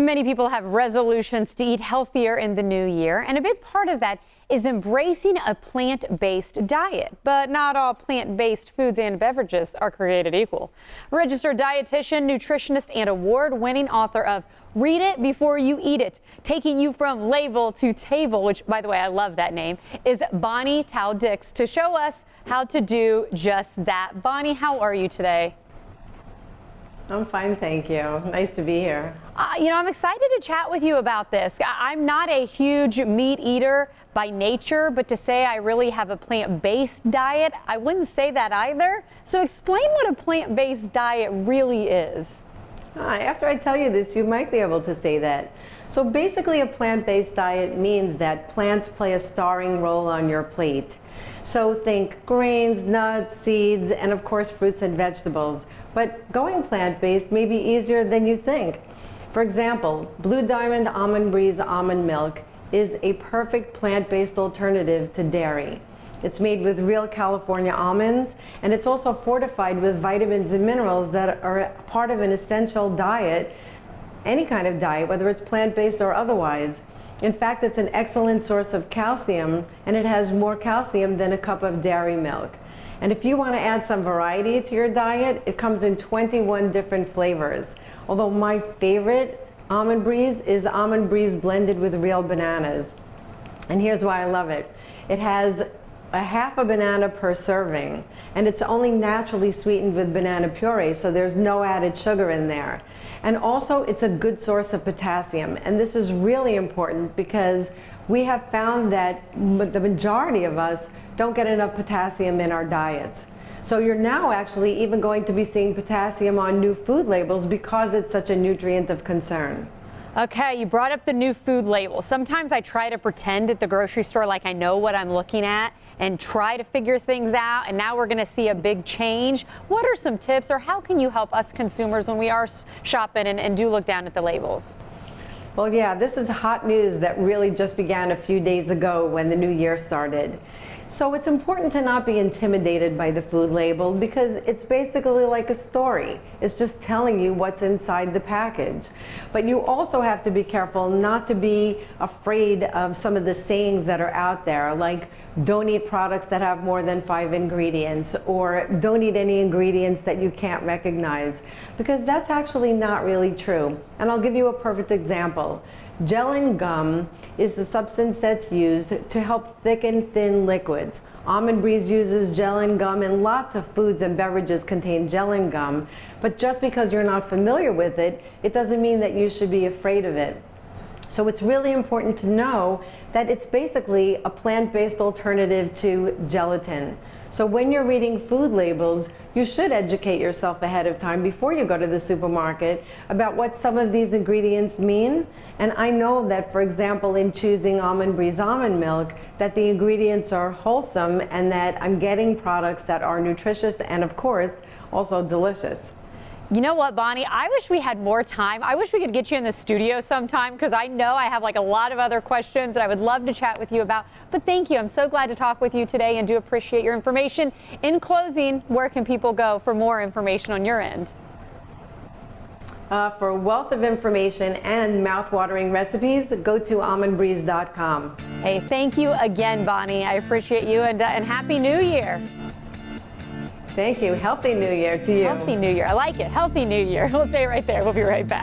Many people have resolutions to eat healthier in the new year, and a big part of that is embracing a plant-based diet. But not all plant-based foods and beverages are created equal. Registered dietitian, nutritionist, and award-winning author of Read It Before You Eat It, taking you from label to table, which, by the way, I love that name, is Bonnie Tao-Dix to show us how to do just that. Bonnie, how are you today? I'm fine, thank you. Nice to be here. I'm excited to chat with you about this. I'm not a huge meat eater by nature, but to say I really have a plant-based diet, I wouldn't say that either. So explain what a plant-based diet really is. After I tell you this, you might be able to say that. So basically, a plant-based diet means that plants play a starring role on your plate. So think grains, nuts, seeds, and of course fruits and vegetables. But going plant-based may be easier than you think. For example, Blue Diamond Almond Breeze almond milk is a perfect plant-based alternative to dairy. It's made with real California almonds, and it's also fortified with vitamins and minerals that are part of an essential diet, any kind of diet, whether it's plant-based or otherwise. In fact, it's an excellent source of calcium, and it has more calcium than a cup of dairy milk. And if you want to add some variety to your diet, it comes in 21 different flavors. Although my favorite Almond Breeze is Almond Breeze blended with real bananas. And here's why I love it. It has a half a banana per serving, and it's only naturally sweetened with banana puree, so there's no added sugar in there. And also, it's a good source of potassium, and this is really important because we have found that the majority of us don't get enough potassium in our diets. So you're now actually even going to be seeing potassium on new food labels because it's such a nutrient of concern. Okay, you brought up the new food label. Sometimes I try to pretend at the grocery store like I know what I'm looking at and try to figure things out, and now we're going to see a big change. What are some tips, or how can you help us consumers when we are shopping and do look down at the labels? Well, yeah, this is hot news that really just began a few days ago when the new year started. So it's important to not be intimidated by the food label because it's basically like a story. It's just telling you what's inside the package. But you also have to be careful not to be afraid of some of the sayings that are out there, like don't eat products that have more than 5 ingredients, or don't eat any ingredients that you can't recognize, because that's actually not really true. And I'll give you a perfect example. Gellan gum is the substance that's used to help thicken thin liquids. Almond Breeze uses Gellan gum, and lots of foods and beverages contain Gellan gum. But just because you're not familiar with it, it doesn't mean that you should be afraid of it. So it's really important to know that it's basically a plant-based alternative to gelatin. So when you're reading food labels, you should educate yourself ahead of time before you go to the supermarket about what some of these ingredients mean. And I know that, for example, in choosing Almond Breeze almond milk, that the ingredients are wholesome and that I'm getting products that are nutritious and, of course, also delicious. You know what, Bonnie? I wish we had more time. I wish we could get you in the studio sometime because I know I have like a lot of other questions that I would love to chat with you about. But thank you. I'm so glad to talk with you today and do appreciate your information. In closing, where can people go for more information on your end? For a wealth of information and mouth-watering recipes, go to almondbreeze.com. Hey, thank you again, Bonnie. I appreciate you, and Happy New Year. Thank you. Healthy New Year to you. Healthy New Year. I like it. Healthy New Year. We'll stay right there. We'll be right back.